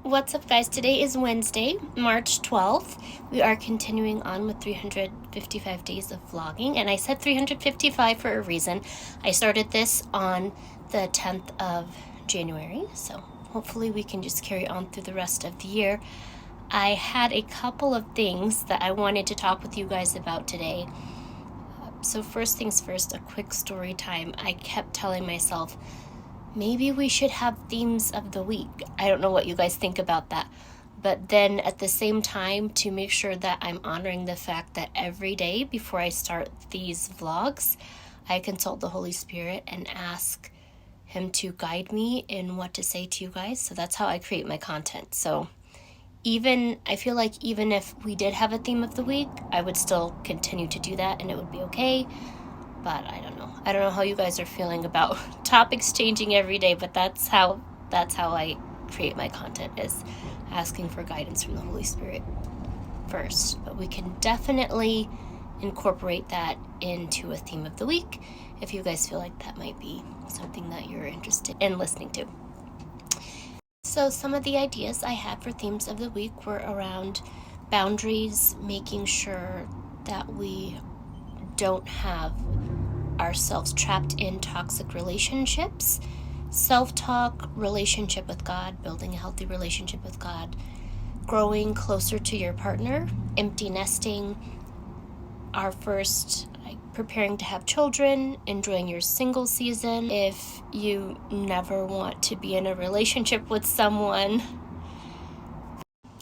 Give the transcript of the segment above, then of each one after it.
What's up, guys? Today is Wednesday, March 12th. We are continuing on with 355 days of vlogging, and I said 355 for a reason. I started this on the 10th of January, so hopefully we can just carry on through the rest of the year. I had a couple of things that I wanted to talk with you guys about today. So first things first, a quick story time. I kept telling myself, maybe we should have themes of the week. I don't know what you guys think about that. But then at the same time, to make sure that I'm honoring the fact that every day before I start these vlogs, I consult the Holy Spirit and ask Him to guide me in what to say to you guys. So that's how I create my content. So I feel like even if we did have a theme of the week, I would still continue to do that and it would be okay. But I don't know. I don't know how you guys are feeling about topics changing every day, but that's how I create my content, is asking for guidance from the Holy Spirit first. But we can definitely incorporate that into a theme of the week if you guys feel like that might be something that you're interested in listening to. So some of the ideas I had for themes of the week were around boundaries, making sure that we don't have ourselves trapped in toxic relationships, self-talk, relationship with God, building a healthy relationship with God, growing closer to your partner, empty nesting, preparing to have children, enjoying your single season if you never want to be in a relationship with someone.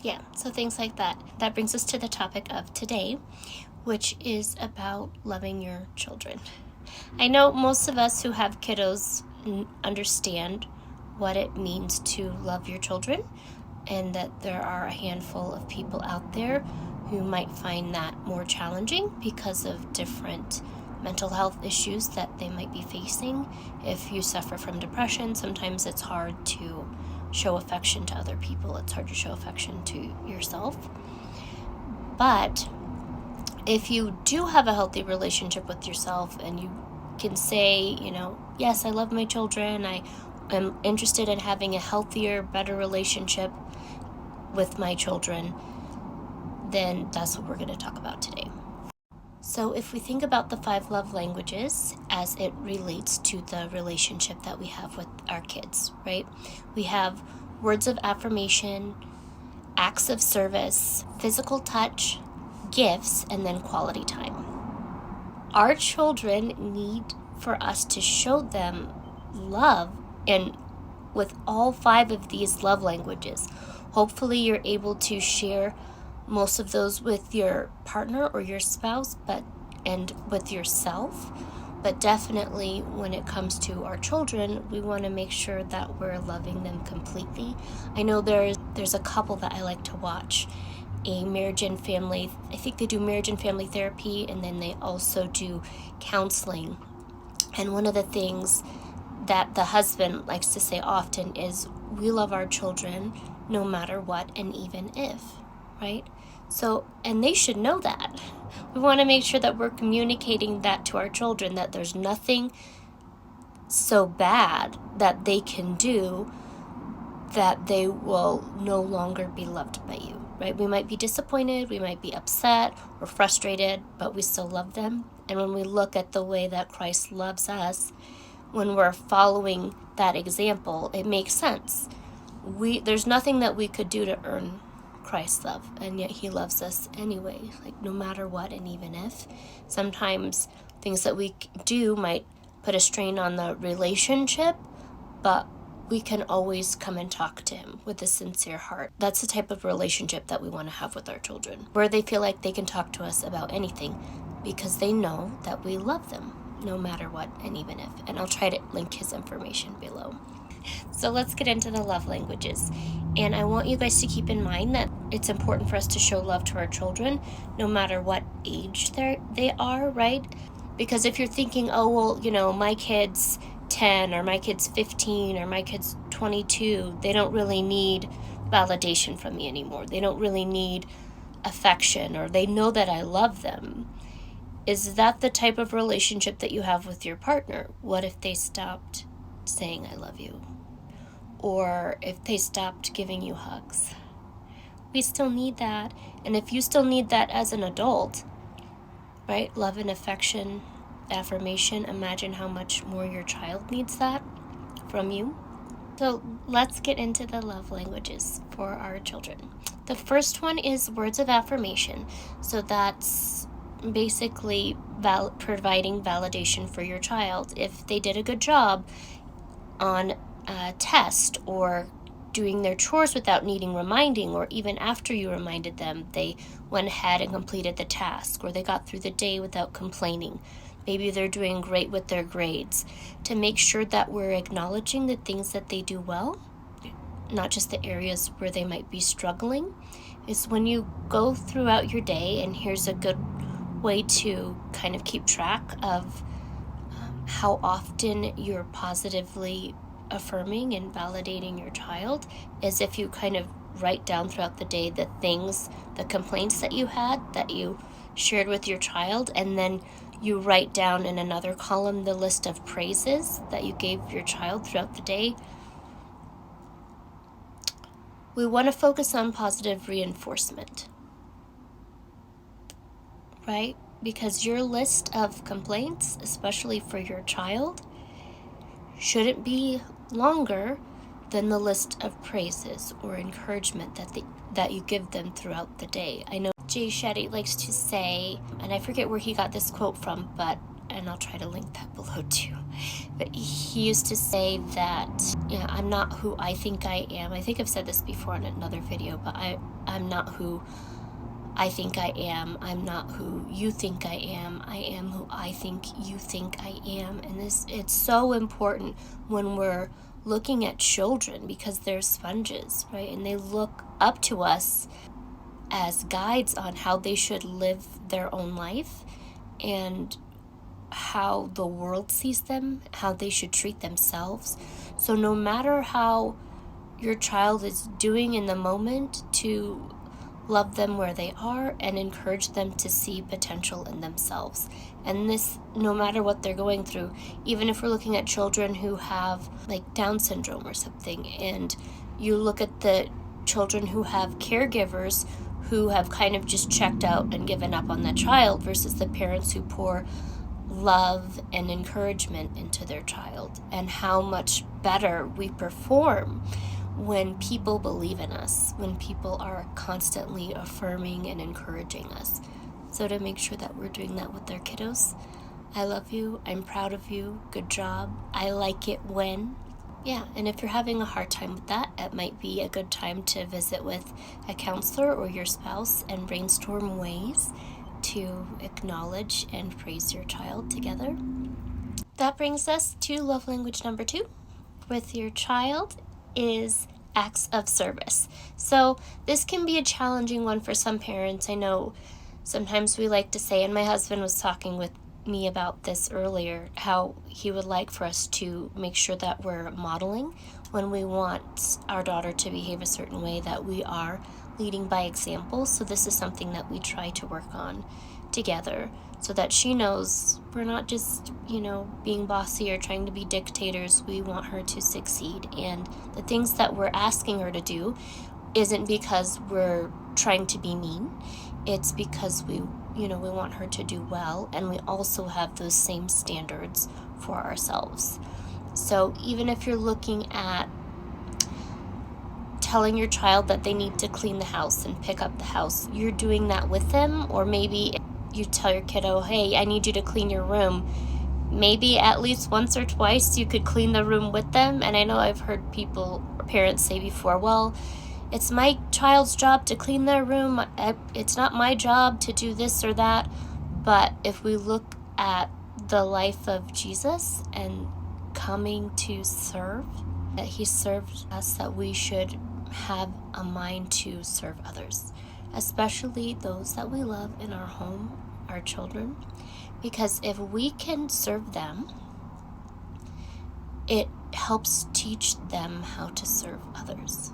Yeah, so things like that. That brings us to the topic of today, which is about loving your children. I know most of us who have kiddos understand what it means to love your children, and that there are a handful of people out there who might find that more challenging because of different mental health issues that they might be facing. If you suffer from depression, sometimes it's hard to show affection to other people. It's hard to show affection to yourself. But if you do have a healthy relationship with yourself and you can say, yes, I love my children, I am interested in having a healthier, better relationship with my children, then that's what we're going to talk about today. So if we think about the 5 love languages as it relates to the relationship that we have with our kids, right? We have words of affirmation, acts of service, physical touch, gifts, and then quality time. Our children need for us to show them love, and with all 5 of these love languages, hopefully you're able to share most of those with your partner or your spouse, and with yourself. But definitely when it comes to our children, we want to make sure that we're loving them completely. I know there's a couple that I like to watch, a marriage and family. I think they do marriage and family therapy, and then they also do counseling. And one of the things that the husband likes to say often is, we love our children no matter what and even if, right? So, and they should know that. We want to make sure that we're communicating that to our children, that there's nothing so bad that they can do that they will no longer be loved by you, right? We might be disappointed, we might be upset or frustrated, but we still love them. And when we look at the way that Christ loves us, when we're following that example, it makes sense. There's nothing that we could do to earn Christ's love, and yet He loves us anyway, like no matter what and even if. Sometimes things that we do might put a strain on the relationship, but we can always come and talk to Him with a sincere heart. That's the type of relationship that we want to have with our children, where they feel like they can talk to us about anything because they know that we love them no matter what and even if. And I'll try to link his information below. So let's get into the love languages. And I want you guys to keep in mind that it's important for us to show love to our children no matter what age they are, right? Because if you're thinking, oh, well, my kid's 10 or my kid's 15 or my kid's 22, they don't really need validation from me anymore. They don't really need affection, or they know that I love them. Is that the type of relationship that you have with your partner? What if they stopped saying I love you? or if they stopped giving you hugs. We still need that. And if you still need that as an adult, right? Love and affection, affirmation, imagine how much more your child needs that from you. So let's get into the love languages for our children. The first one is words of affirmation. So that's basically providing validation for your child. If they did a good job on a test, or doing their chores without needing reminding, or even after you reminded them, they went ahead and completed the task, or they got through the day without complaining. Maybe they're doing great with their grades. To make sure that we're acknowledging the things that they do well, not just the areas where they might be struggling, is when you go throughout your day, and here's a good way to kind of keep track of how often you're positively affirming and validating your child, is if you kind of write down throughout the day the things, the complaints that you had, that you shared with your child, and then you write down in another column the list of praises that you gave your child throughout the day. We want to focus on positive reinforcement, right? Because your list of complaints, especially for your child, shouldn't be longer than the list of praises or encouragement that you give them throughout the day. I know Jay Shetty likes to say, and I forget where he got this quote from, and I'll try to link that below too, but he used to say that, I'm not who I think I am. I think I've said this before in another video, but I'm not who I think I am. I'm not who you think I am. I am who I think you think I am. And it's so important when we're looking at children, because they're sponges, right? And they look up to us as guides on how they should live their own life, and how the world sees them, how they should treat themselves. So no matter how your child is doing in the moment, to love them where they are and encourage them to see potential in themselves. And this, no matter what they're going through, even if we're looking at children who have like Down syndrome or something, and you look at the children who have caregivers who have kind of just checked out and given up on that child, versus the parents who pour love and encouragement into their child, and how much better we perform when people believe in us, when people are constantly affirming and encouraging us. So to make sure that we're doing that with their kiddos, I love you, I'm proud of you, good job, I like it when. Yeah, and if you're having a hard time with that, it might be a good time to visit with a counselor or your spouse and brainstorm ways to acknowledge and praise your child together. That brings us to love language number 2 with your child, is acts of service. So this can be a challenging one for some parents. I know sometimes we like to say, and my husband was talking with me about this earlier, how he would like for us to make sure that we're modeling when we want our daughter to behave a certain way, that we are leading by example. So this is something that we try to work on together, so that she knows we're not just, being bossy or trying to be dictators. We want her to succeed. And the things that we're asking her to do isn't because we're trying to be mean. It's because we want her to do well, and we also have those same standards for ourselves. So even if you're looking at telling your child that they need to clean the house and pick up the house, you're doing that with them. Or maybe you tell your kiddo, hey, I need you to clean your room. Maybe at least once or twice you could clean the room with them. And I know I've heard parents say before, well, it's my child's job to clean their room. It's not my job to do this or that. But if we look at the life of Jesus and coming to serve, that he served us, that we should have a mind to serve others, especially those that we love in our home, our children. Because if we can serve them, it helps teach them how to serve others.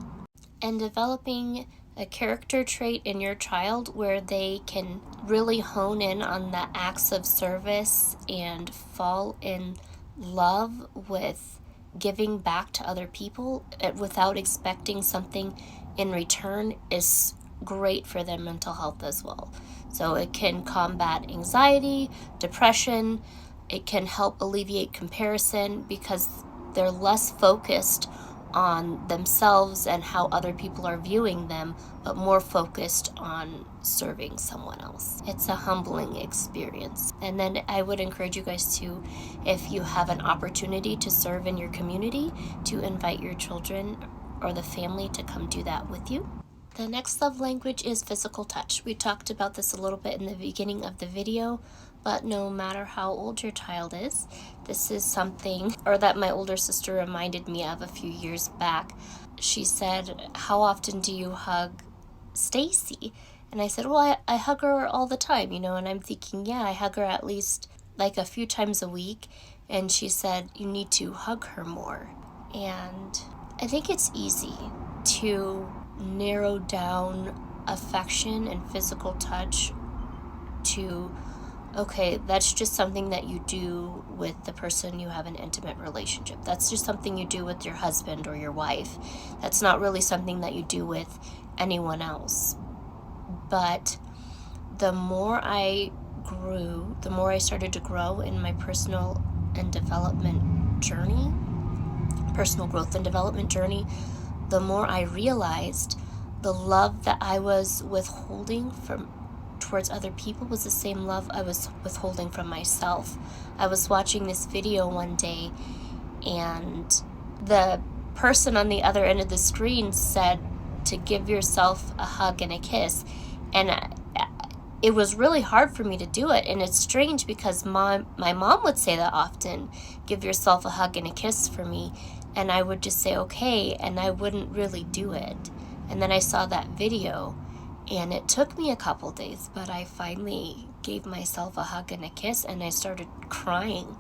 And developing a character trait in your child where they can really hone in on the acts of service and fall in love with giving back to other people without expecting something in return is great for their mental health as well. So it can combat anxiety, depression, it can help alleviate comparison because they're less focused on themselves and how other people are viewing them, but more focused on serving someone else. It's a humbling experience. And then I would encourage you guys to, if you have an opportunity to serve in your community, to invite your children or the family to come do that with you. The next love language is physical touch. We talked about this a little bit in the beginning of the video, but no matter how old your child is, this is something, or that my older sister reminded me of a few years back. She said, "How often do you hug Stacy?" And I said, "Well, I hug her all the time, and I'm thinking, yeah, I hug her at least like a few times a week. And she said, "You need to hug her more." And I think it's easy to narrow down affection and physical touch to, okay, that's just something that you do with the person you have an intimate relationship. That's just something you do with your husband or your wife. That's not really something that you do with anyone else. But the more I grew, the more I started to grow in my personal growth and development journey, the more I realized the love that I was withholding towards other people was the same love I was withholding from myself. I was watching this video one day, and the person on the other end of the screen said to give yourself a hug and a kiss. And it was really hard for me to do it. And it's strange because my mom would say that often, give yourself a hug and a kiss for me. And I would just say, okay, and I wouldn't really do it. And then I saw that video, and it took me a couple days, but I finally gave myself a hug and a kiss, and I started crying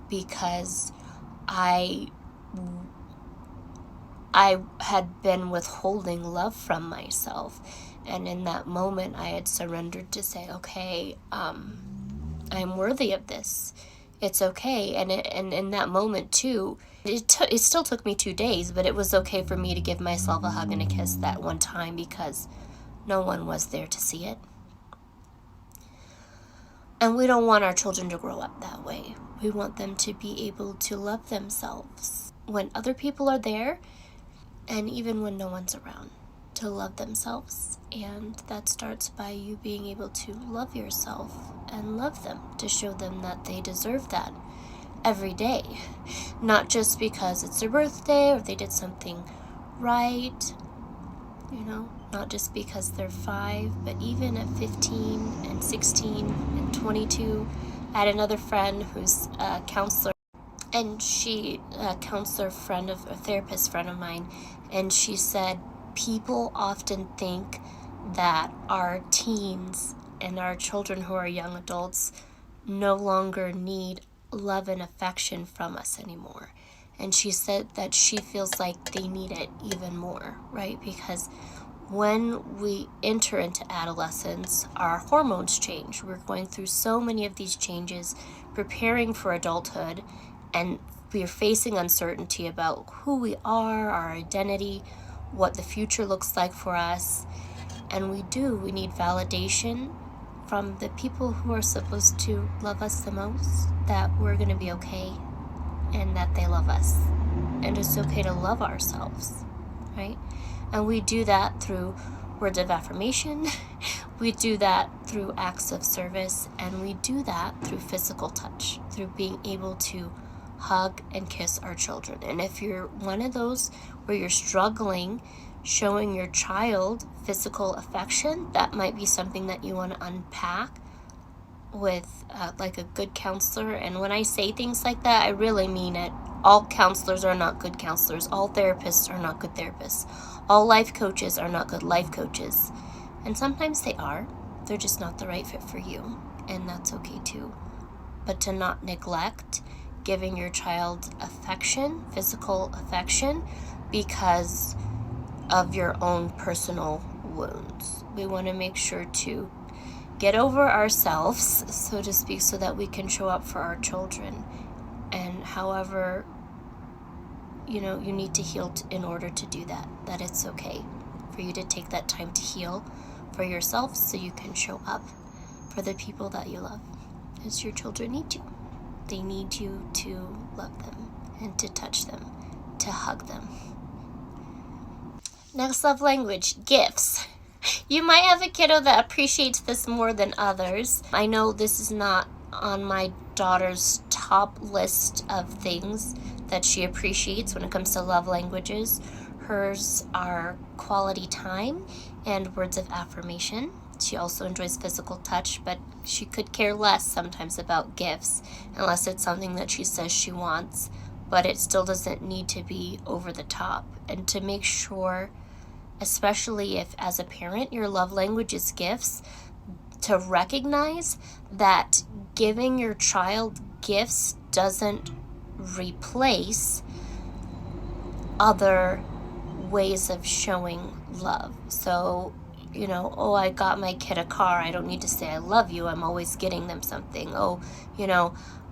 because I had been withholding love from myself. And in that moment, I had surrendered to say, okay, I'm worthy of this. It's okay. And in that moment, too, it still took me 2 days, but it was okay for me to give myself a hug and a kiss that one time because no one was there to see it. And we don't want our children to grow up that way. We want them to be able to love themselves when other people are there, and even when no one's around, to love themselves. And that starts by you being able to love yourself and love them, to show them that they deserve that every day. Not just because it's their birthday or they did something right, not just because they're 5, but even at 15 and 16 and 22. I had another friend who's a counselor, and she, a therapist friend of mine, and she said, people often think that our teens and our children who are young adults no longer need love and affection from us anymore. And she said that she feels like they need it even more, right? Because when we enter into adolescence, our hormones change. We're going through so many of these changes, preparing for adulthood, and we are facing uncertainty about who we are, our identity, what the future looks like for us. And we need validation from the people who are supposed to love us the most, that we're going to be okay and that they love us. And it's okay to love ourselves, right? And we do that through words of affirmation, we do that through acts of service, and we do that through physical touch, through being able to hug and kiss our children. And if you're one of those where you're struggling showing your child physical affection, that might be something that you want to unpack with like a good counselor. And when I say things like that, I really mean it. All counselors are not good counselors. All therapists are not good therapists. All life coaches are not good life coaches. And sometimes they are. They're just not the right fit for you. And that's okay too. But to not neglect giving your child affection, physical affection, because of your own personal wounds. We want to make sure to get over ourselves, so to speak, so that we can show up for our children. And however you need to heal in order to do that. That it's okay for you to take that time to heal for yourself so you can show up for the people that you love. As your children need you. They need you to love them and to touch them, to hug them. Next love language, gifts. You might have a kiddo that appreciates this more than others. I know this is not on my daughter's top list of things that she appreciates when it comes to love languages. Hers are quality time and words of affirmation. She also enjoys physical touch, but she could care less sometimes about gifts unless it's something that she says she wants, but it still doesn't need to be over the top. And to make sure, especially if as a parent your love language is gifts, to recognize that giving your child gifts doesn't replace other ways of showing love. So, I got my kid a car. I don't need to say I love you. I'm always getting them something.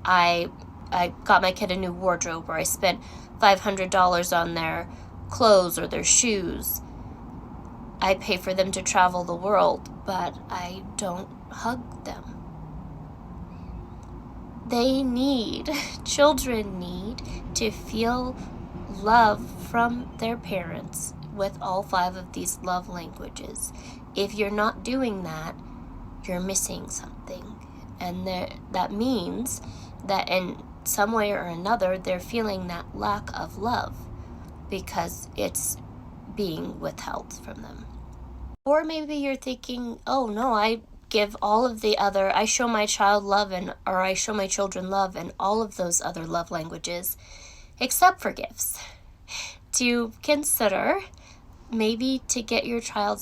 I got my kid a new wardrobe, or I spent $500 on their clothes or their shoes. I pay for them to travel the world, but I don't hug them. Children need to feel love from their parents with all 5 of these love languages. If you're not doing that, you're missing something. And that means that in some way or another, they're feeling that lack of love because it's being withheld from them. Or maybe you're thinking, oh no, I show my child love or I show my children love in all of those other love languages, except for gifts. To consider maybe to get your child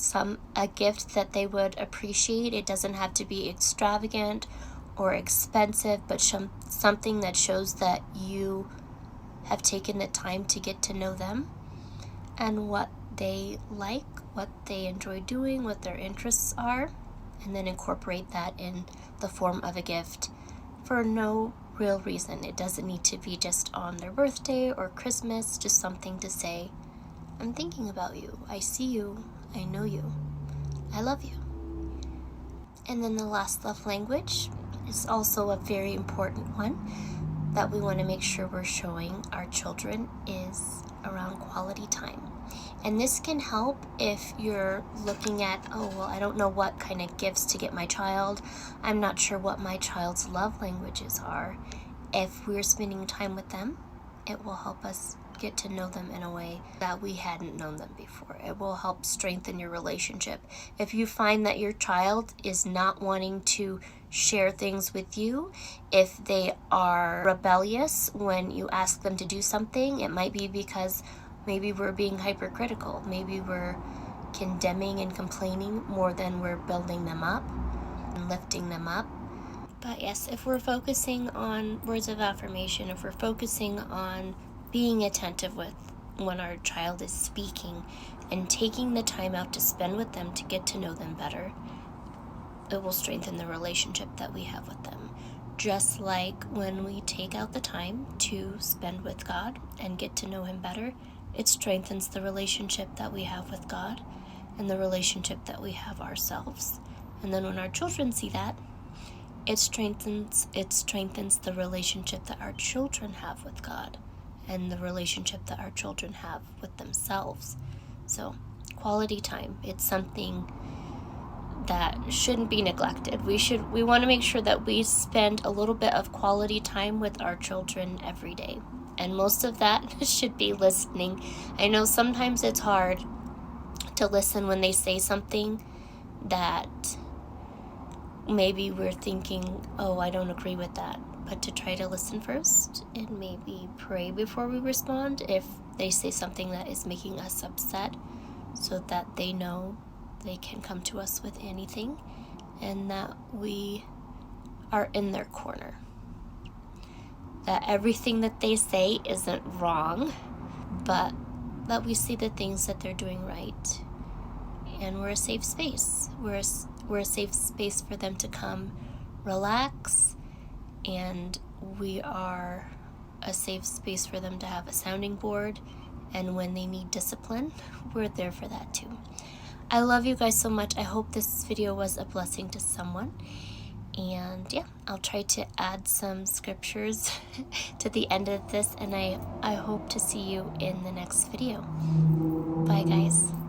a gift that they would appreciate. It doesn't have to be extravagant or expensive, but something that shows that you have taken the time to get to know them and what they like, what they enjoy doing, what their interests are, and then incorporate that in the form of a gift for no real reason. It doesn't need to be just on their birthday or Christmas, just something to say, I'm thinking about you, I see you, I know you, I love you. And then the last love language is also a very important one that we want to make sure we're showing our children is around quality time. And this can help if you're looking at, I don't know what kind of gifts to get my child. I'm not sure what my child's love languages are. If we're spending time with them, it will help us get to know them in a way that we hadn't known them before. It will help strengthen your relationship. If you find that your child is not wanting to share things with you, if they are rebellious when you ask them to do something, it might be because maybe we're being hypercritical. Maybe we're condemning and complaining more than we're building them up and lifting them up. But yes, if we're focusing on words of affirmation, if we're focusing on being attentive with when our child is speaking and taking the time out to spend with them to get to know them better, it will strengthen the relationship that we have with them. Just like when we take out the time to spend with God and get to know Him better, it strengthens the relationship that we have with God and the relationship that we have ourselves. And then when our children see that, it strengthens the relationship that our children have with God and the relationship that our children have with themselves. So, quality time, it's something that shouldn't be neglected. We want to make sure that we spend a little bit of quality time with our children every day. And most of that should be listening. I know sometimes it's hard to listen when they say something that maybe we're thinking, I don't agree with that. But to try to listen first and maybe pray before we respond if they say something that is making us upset, so that they know they can come to us with anything and that we are in their corner. That everything that they say isn't wrong, but that we see the things that they're doing right. And we're a safe space. We're a safe space for them to come relax, and we are a safe space for them to have a sounding board, and when they need discipline, we're there for that too. I love you guys so much. I hope this video was a blessing to someone. And yeah, I'll try to add some scriptures to the end of this, and I hope to see you in the next video. Bye guys.